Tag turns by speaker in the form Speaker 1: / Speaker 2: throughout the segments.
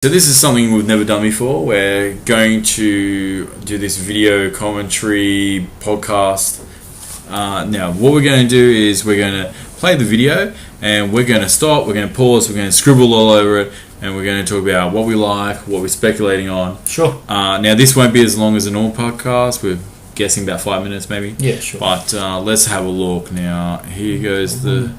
Speaker 1: So this is something we've never done before. We're going to do this video commentary podcast. Now, what we're going to do is we're going to play the video and we're going to stop, we're going to pause, we're going to scribble all over it, and we're going to talk about what we like, what we're speculating on.
Speaker 2: Sure.
Speaker 1: Now, this won't be as long as a normal podcast. We're guessing about 5 minutes maybe.
Speaker 2: Yeah, sure.
Speaker 1: But let's have a look now. Here goes the...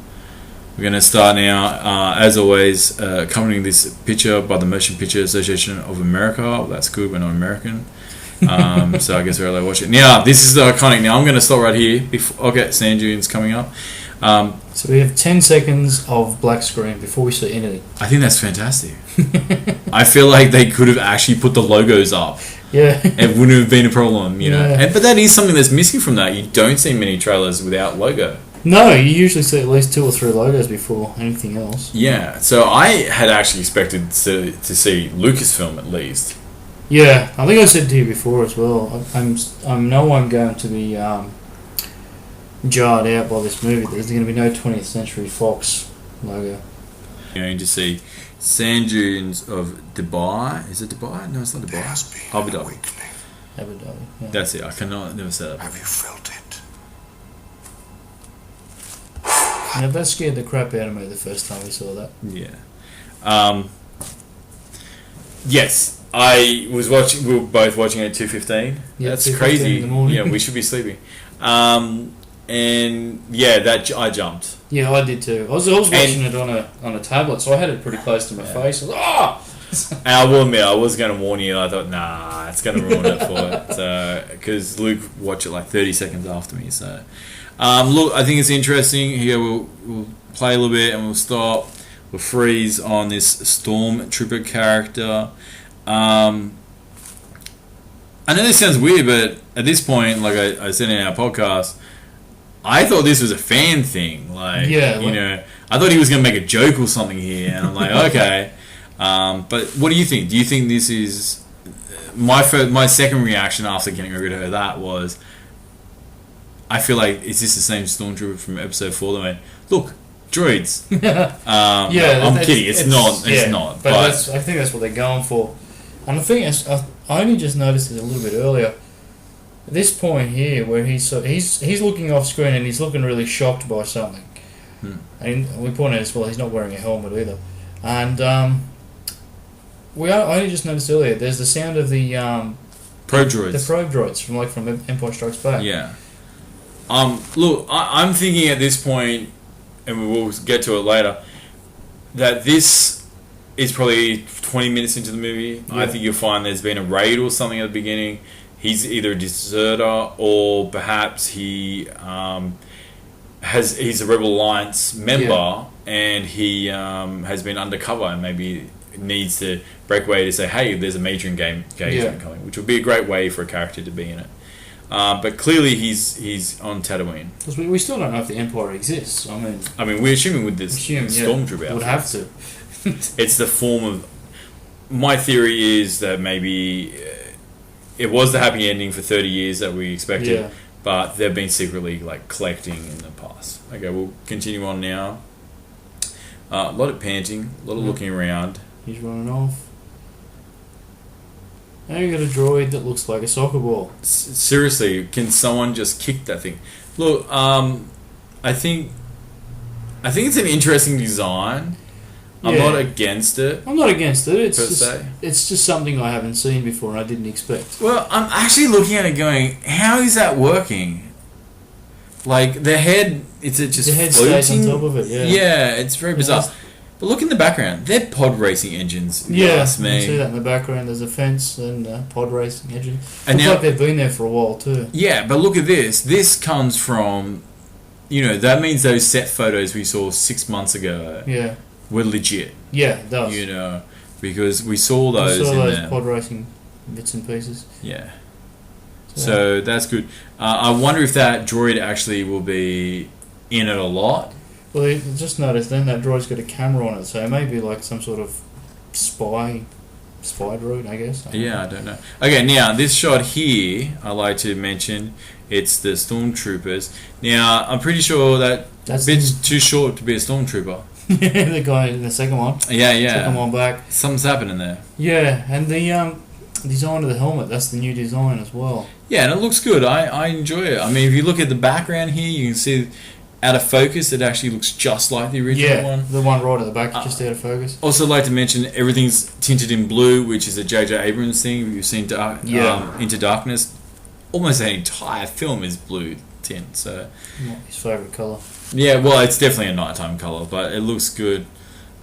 Speaker 1: We're going to start now, as always, accompanying this picture by the Motion Picture Association of America. Well, that's good, we're not American. So I guess we're allowed to watch it. Now, this is the iconic. Now, I'm going to stop right here. Okay, sand dunes coming up.
Speaker 2: So we have 10 seconds of black screen before we see anything.
Speaker 1: I think that's fantastic. I feel like they could have actually put the logos up.
Speaker 2: Yeah.
Speaker 1: It wouldn't have been a problem, you know.
Speaker 2: Yeah.
Speaker 1: But that is something that's missing from that. You don't see many trailers without logo.
Speaker 2: No, you usually see at least 2 or 3 logos before anything else.
Speaker 1: Yeah, so I had actually expected to see Lucasfilm at least.
Speaker 2: Yeah, I think I said to you before as well. I'm no one going to be jarred out by this movie. There's going to be no 20th Century Fox logo.
Speaker 1: You're going to see sand dunes of Dubai. Is it Dubai? No, it's not Dubai. Abu Dhabi.
Speaker 2: Abu Dhabi. Yeah.
Speaker 1: That's it. I cannot never say that.
Speaker 3: Have you felt it?
Speaker 2: Yeah, that scared the crap out of me the first time we saw that.
Speaker 1: Yeah. Yes, I was watching. We were both watching at 2:15.
Speaker 2: Yeah,
Speaker 1: That's
Speaker 2: 2:15
Speaker 1: crazy.
Speaker 2: in the morning.
Speaker 1: Yeah, we should be sleeping. And yeah, I jumped.
Speaker 2: Yeah, I did too. I was watching it on a tablet, so I had it pretty close to my face. I was,
Speaker 1: And I will admit, I was going to warn you. I thought, nah, it's going to ruin it for it. Because Luke watched it like 30 seconds after me. So, look, I think it's interesting. Here we'll play a little bit and we'll stop. We'll freeze on this Stormtrooper character. I know this sounds weird, but at this point, like I said in our podcast, I thought this was a fan thing. Like,
Speaker 2: Yeah,
Speaker 1: you know, I thought he was going to make a joke or something here. And I'm like, okay. But what do you think? Do you think this is... My second reaction after getting rid of that was... I feel like, is this the same Stormtrooper from episode 4 that went, look, droids.
Speaker 2: yeah,
Speaker 1: I'm kidding. It's not. It's not.
Speaker 2: But I think that's what they're going for. And the thing is, I only just noticed it a little bit earlier. At this point here, where he's looking off screen and he's looking really shocked by something. And we point out as well, he's not wearing a helmet either. And I only just noticed earlier. There's the sound of the
Speaker 1: probe droids.
Speaker 2: The probe droids from Empire Strikes Back.
Speaker 1: Yeah. Look, I'm thinking at this point, and we will get to it later, that this is probably 20 minutes into the movie. Yeah. I think you'll find there's been a raid or something at the beginning. He's either a deserter or perhaps he's a Rebel Alliance member and he has been undercover and maybe needs to break away to say, hey, there's a major engagement coming, which would be a great way for a character to be in it. But clearly he's on Tatooine.
Speaker 2: Because we still don't know if the Empire exists. I mean,
Speaker 1: we're assuming with this Stormtrooper outfit.
Speaker 2: Would have to.
Speaker 1: It's the form of... My theory is that maybe it was the happy ending for 30 years that we expected, but they've been secretly like collecting in the past. Okay, we'll continue on now. A lot of panting, a lot of looking around.
Speaker 2: He's running off. Now you got a droid that looks like a soccer ball.
Speaker 1: Seriously, can someone just kick that thing? Look, I think it's an interesting design. I'm not against it.
Speaker 2: I'm not against it.
Speaker 1: It's
Speaker 2: just something I haven't seen before and I didn't expect.
Speaker 1: Well, I'm actually looking at it going, how is that working? Like the head, is it just
Speaker 2: the head
Speaker 1: floating?
Speaker 2: stays on top of it? Yeah.
Speaker 1: Yeah, it's very bizarre. But look in the background. They're pod racing engines.
Speaker 2: Yeah,
Speaker 1: you can
Speaker 2: see that in the background. There's a fence and a pod racing engine.
Speaker 1: And
Speaker 2: looks
Speaker 1: now,
Speaker 2: like they've been there for a while too.
Speaker 1: Yeah, but look at this. This comes from, that means those set photos we saw 6 months ago were legit.
Speaker 2: Yeah, it does.
Speaker 1: Because we saw those in there.
Speaker 2: Pod racing bits and pieces.
Speaker 1: Yeah. So that's good. I wonder if that droid actually will be in it a lot.
Speaker 2: Well, just noticed then that droid's got a camera on it, so it may be like some sort of spy droid, I guess.
Speaker 1: I don't know. Okay, now this shot here, I like to mention, it's the Stormtroopers. Now, I'm pretty sure that's a bit too short to be a Stormtrooper.
Speaker 2: The guy in the second one.
Speaker 1: Yeah,
Speaker 2: Second one back.
Speaker 1: Something's happening there.
Speaker 2: Yeah, and the design of the helmet, that's the new design as well.
Speaker 1: Yeah, and it looks good. I enjoy it. I mean, if you look at the background here, you can see out of focus, it actually looks just like the original one.
Speaker 2: The one right at the back, just out of focus.
Speaker 1: Also, like to mention, everything's tinted in blue, which is a J.J. Abrams thing. You've seen Into Darkness. Almost the entire film is blue tint. So
Speaker 2: his favourite colour.
Speaker 1: Yeah, well, it's definitely a nighttime colour, but it looks good.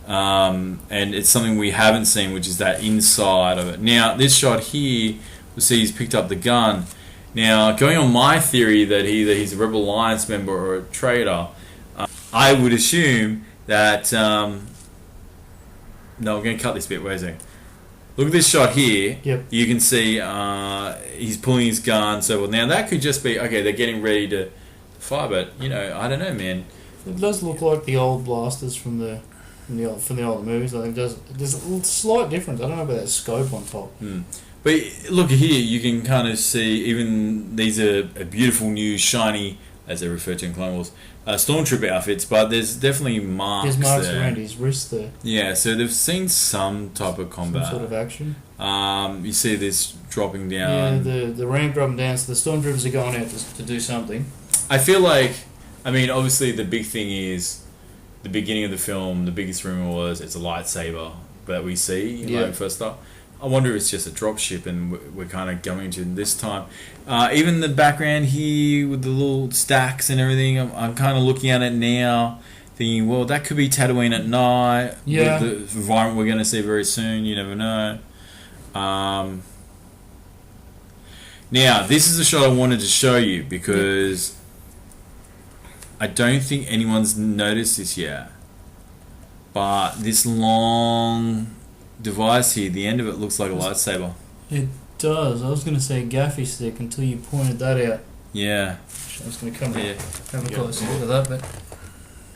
Speaker 1: And it's something we haven't seen, which is that inside of it. Now, this shot here, we'll see he's picked up the gun. Now, going on my theory that either he's a Rebel Alliance member or a traitor, I would assume that... no, I'm going to cut this bit. Wait a second. Look at this shot here.
Speaker 2: Yep.
Speaker 1: You can see he's pulling his gun. So now that could just be, okay, they're getting ready to fire, but, I don't know, man.
Speaker 2: It does look like the old blasters from the older movies. I think there's a slight difference. I don't know about that scope on top.
Speaker 1: But look here, you can kind of see even these are beautiful new shiny, as they're referred to in Clone Wars, stormtrooper outfits. But there's definitely marks.
Speaker 2: There's marks
Speaker 1: there.
Speaker 2: around his wrist there.
Speaker 1: Yeah, so they've seen some type of combat,
Speaker 2: some sort of action.
Speaker 1: You see this dropping down.
Speaker 2: Yeah, the ramp dropping down. So the stormtroopers are going out to do something.
Speaker 1: I feel like, I mean, obviously the big thing is the beginning of the film. The biggest rumor was it's a lightsaber that we see, first up. I wonder if it's just a dropship and we're kind of going to this time. Even the background here with the little stacks and everything, I'm kind of looking at it now thinking, well, that could be Tatooine at night.
Speaker 2: Yeah.
Speaker 1: With the environment we're going to see very soon. You never know. Now, this is a shot I wanted to show you because I don't think anyone's noticed this yet. But this long... device here, the end of it looks like a lightsaber.
Speaker 2: It does. I was going to say gaffy stick until you pointed that out.
Speaker 1: Yeah.
Speaker 2: I was going to come have a closer look at that, but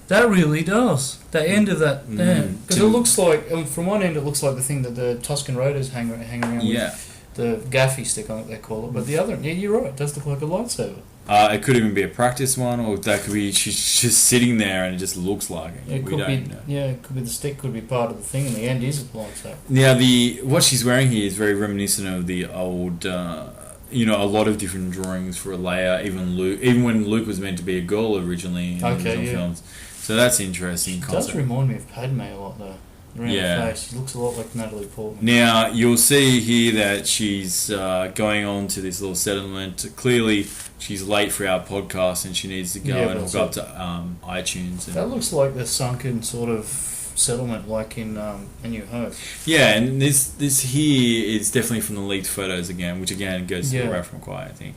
Speaker 2: that really does. The end of that, because it looks like from one end it looks like the thing that the Tusken Raiders hang around with, the gaffy stick, I think they call it. But the other, you're right, it does look like a lightsaber.
Speaker 1: It could even be a practice one, or that could be she's just sitting there and it just looks like it.
Speaker 2: It could be, it could be the stick, could be part of the thing, and the end is a lightsaber.
Speaker 1: Now, what she's wearing here is very reminiscent of the old, a lot of different drawings for Leia, even Luke, even when Luke was meant to be a girl originally in the original films. So that's interesting.
Speaker 2: It does remind me of Padme a lot, though. Around the face, she looks a lot like Natalie Portman.
Speaker 1: Now you'll see here that she's going on to this little settlement. Clearly, she's late for our podcast, and she needs to go and hook up to iTunes.
Speaker 2: That looks like the sunken sort of settlement, like in A New Hope.
Speaker 1: Yeah, and this here is definitely from the leaked photos again, which again goes to the Wrath from Quiet, I think.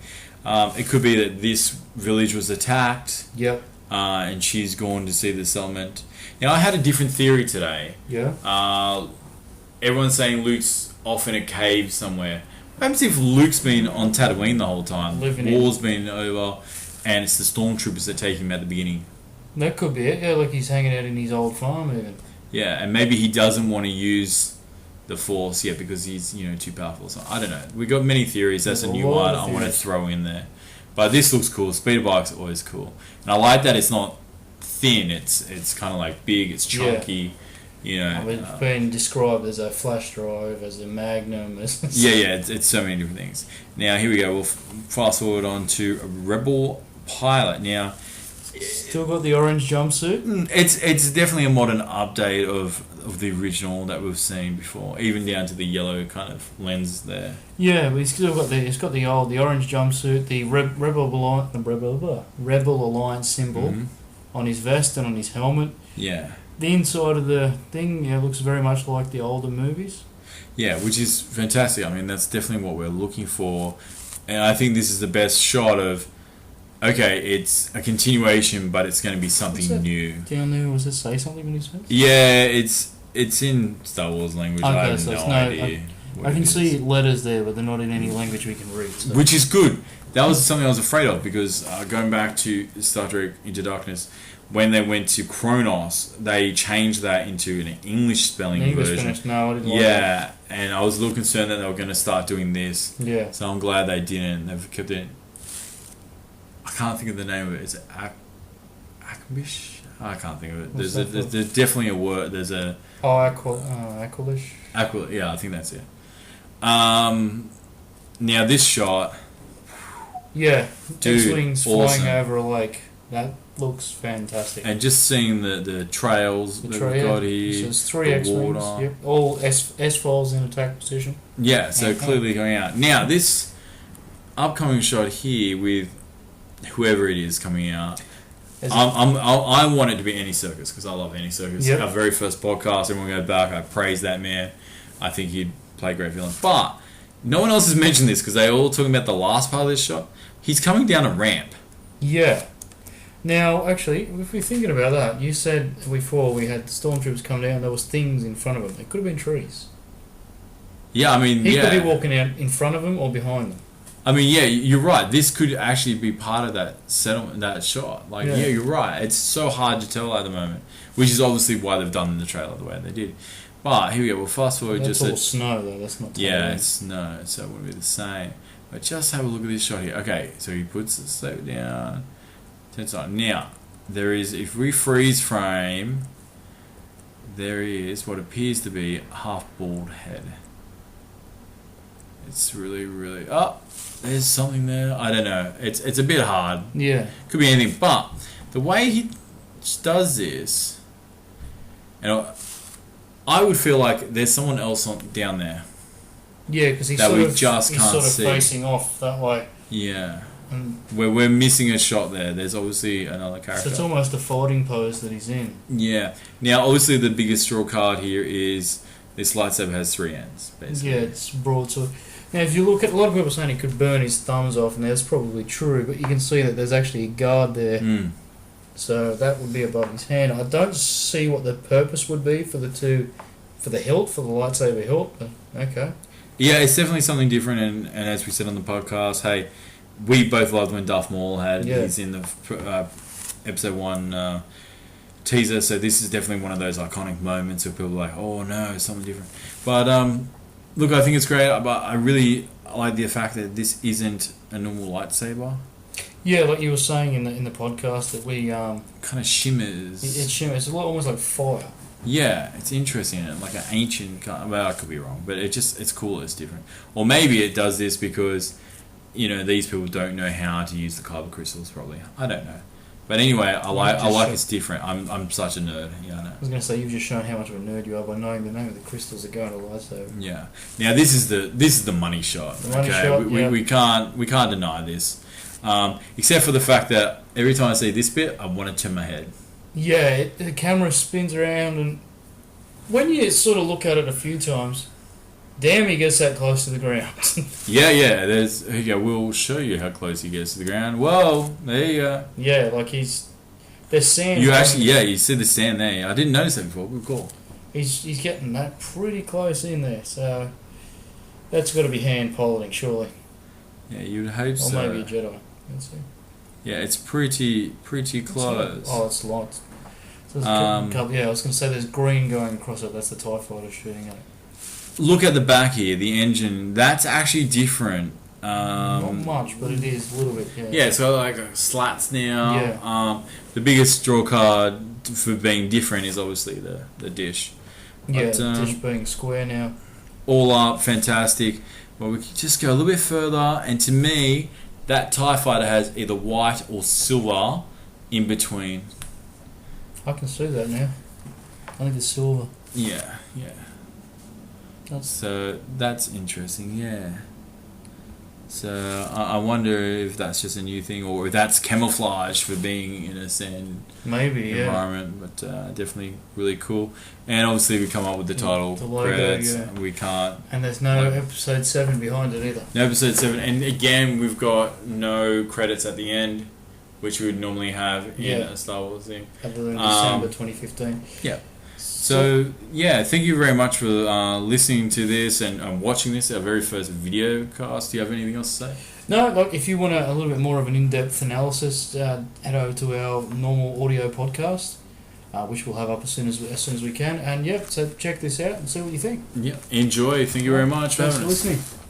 Speaker 1: It could be that this village was attacked.
Speaker 2: Yep.
Speaker 1: And she's gone to see the settlement. Now, I had a different theory today.
Speaker 2: Yeah.
Speaker 1: Everyone's saying Luke's off in a cave somewhere. What happens if Luke's been on Tatooine the whole time? War's been over, and it's the stormtroopers that take him at the beginning.
Speaker 2: That could be it. Yeah, like he's hanging out in his old farm even.
Speaker 1: Yeah, and maybe he doesn't want to use the Force yet because he's too powerful. So I don't know. We got many theories. That's a new one I want to throw in there. But this looks cool. Speeder bike's always cool, and I like that it's not thin. It's kind of like big. It's chunky.
Speaker 2: It's been described as a flash drive, as a Magnum.
Speaker 1: It's so many different things. Now here we go. We'll fast forward on to a Rebel pilot. Now,
Speaker 2: still got the orange jumpsuit.
Speaker 1: It's definitely a modern update of the original that we've seen before, even down to the yellow kind of lens there.
Speaker 2: Yeah, but it's got the orange jumpsuit, the Rebel Alliance symbol on his vest and on his helmet.
Speaker 1: Yeah.
Speaker 2: The inside of the thing looks very much like the older movies.
Speaker 1: Yeah, which is fantastic. I mean, that's definitely what we're looking for, and I think this is the best shot of. Okay, it's a continuation, but it's going to be something new.
Speaker 2: Down there, was it say something in his face?
Speaker 1: Yeah, it's in Star Wars language.
Speaker 2: Okay,
Speaker 1: I have no idea.
Speaker 2: I can see letters there, but they're not in any language we can read. So.
Speaker 1: Which is good. That was something I was afraid of because going back to Star Trek Into Darkness, when they went to Kronos, they changed that into an English spelling version.
Speaker 2: No, I didn't like that.
Speaker 1: And I was a little concerned that they were going to start doing this.
Speaker 2: Yeah.
Speaker 1: So I'm glad they didn't. They've kept it. I can't think of the name of it. Is it Akbish? I can't think of it.
Speaker 2: What's
Speaker 1: There's definitely a word. There's a
Speaker 2: Aqualish.
Speaker 1: Yeah, I think that's it. Now this shot,
Speaker 2: yeah,
Speaker 1: dude,
Speaker 2: X-wings
Speaker 1: awesome.
Speaker 2: flying over a lake. That looks fantastic.
Speaker 1: And just seeing the trails that we've got here.
Speaker 2: So there's 3 X-wings.
Speaker 1: water.
Speaker 2: Yep, all S-files in attack position.
Speaker 1: Yeah, so clearly going out. Now this upcoming shot here with whoever it is coming out. I want it to be Andy Serkis because I love Andy Serkis.
Speaker 2: Yep.
Speaker 1: Our very first podcast, everyone go back. I praise that man. I think he'd play a great villain. But no one else has mentioned this because they're all talking about the last part of this shot. He's coming down a ramp.
Speaker 2: Yeah. Now, actually, if we're thinking about that, you said before we had the stormtroopers come down, there was things in front of them. It could have been trees.
Speaker 1: Yeah, I mean,
Speaker 2: He could be walking out in front of them or behind them.
Speaker 1: I mean, yeah, you're right. This could actually be part of that settlement, that shot. Like, yeah, you're right. It's so hard to tell at the moment, which is obviously why they've done the trailer the way they did. But here we go. Well, fast forward.
Speaker 2: That's all snow, though. That's not.
Speaker 1: Yeah, it's snow, so it wouldn't be the same. But just have a look at this shot here. Okay, so he puts the slope down, turns on. Now, there is, if we freeze frame, there is what appears to be a half bald head. It's really, really. Oh, there's something there. I don't know. It's a bit hard.
Speaker 2: Yeah.
Speaker 1: Could be anything. But the way he does this, and I would feel like there's someone else down there.
Speaker 2: Yeah, because he's
Speaker 1: that
Speaker 2: sort
Speaker 1: we
Speaker 2: of
Speaker 1: just can't
Speaker 2: sort of
Speaker 1: see.
Speaker 2: facing off that way.
Speaker 1: Yeah. We're missing a shot there. There's obviously another character.
Speaker 2: So it's almost a folding pose that he's in.
Speaker 1: Yeah. Now, obviously, the biggest draw card here is this lightsaber has 3 ends, basically.
Speaker 2: Yeah, it's broadsword. Now, if you look at, a lot of people saying he could burn his thumbs off, and that's probably true, but you can see that there's actually a guard there. So that would be above his hand. I don't see what the purpose would be for the hilt, for the lightsaber hilt, but okay.
Speaker 1: Yeah, it's definitely something different, and as we said on the podcast, hey, we both loved when Darth Maul had his in the episode 1 teaser, so this is definitely one of those iconic moments where people are like, oh no, something different. But look, I think it's great, but I really like the fact that this isn't a normal lightsaber.
Speaker 2: Yeah, like you were saying in the podcast that we
Speaker 1: kind of shimmers.
Speaker 2: It shimmers. It's almost like fire.
Speaker 1: Yeah, it's interesting. Like an ancient. Well, I could be wrong, but it's cool. It's different. Or maybe it does this because these people don't know how to use the kyber crystals. Probably, I don't know. But anyway, I like it's different. I'm such a nerd. Yeah, I know.
Speaker 2: I was going to say you've just shown how much of a nerd you are by knowing the name of the crystals that go into lightsaber.
Speaker 1: Yeah. Now this is the money shot.
Speaker 2: The money shot.
Speaker 1: We can't deny this. Except for the fact that every time I see this bit, I want to turn my head. Yeah,
Speaker 2: the camera spins around, and when you sort of look at it a few times, damn, he gets that close to the ground.
Speaker 1: yeah. Here you go. We'll show you how close he gets to the ground. Whoa, there you go.
Speaker 2: Yeah, like there's sand.
Speaker 1: You actually, you see the sand there. I didn't notice that before. Good call.
Speaker 2: He's getting that pretty close in there, so that's got to be hand piloting, surely.
Speaker 1: Yeah, you'd hope
Speaker 2: so. Or maybe a Jedi. Let's see.
Speaker 1: Yeah, it's pretty close.
Speaker 2: It's light. So I was going to say there's green going across it. That's the TIE fighter shooting at it.
Speaker 1: Look at the back here, the engine. That's actually different.
Speaker 2: Not much, but it is a little bit. Yeah.
Speaker 1: Yeah, it's got like slats now.
Speaker 2: Yeah.
Speaker 1: The biggest draw card for being different is obviously the dish.
Speaker 2: Yeah, the dish being square now.
Speaker 1: All up, fantastic. But we can just go a little bit further, and to me, that TIE fighter has either white or silver in between.
Speaker 2: I can see that now. I think it's silver.
Speaker 1: Yeah. So that's interesting, yeah. So I wonder if that's just a new thing or if that's camouflage for being in a sand environment. But definitely really cool. And obviously we come up with the title
Speaker 2: the logo,
Speaker 1: credits.
Speaker 2: Yeah.
Speaker 1: We can't.
Speaker 2: And there's no episode 7 behind it either.
Speaker 1: No episode 7. And again, we've got no credits at the end, which we would normally have in a Star Wars thing.
Speaker 2: Other than December 2015.
Speaker 1: Yeah. So, thank you very much for listening to this and watching this, our very first video cast. Do you have anything else to say? No,
Speaker 2: like if you want a little bit more of an in-depth analysis, head over to our normal audio podcast, which we'll have up as soon as we can. And so check this out and see what you think.
Speaker 1: Yeah, enjoy. Thank you very much for having us.
Speaker 2: Thanks for listening.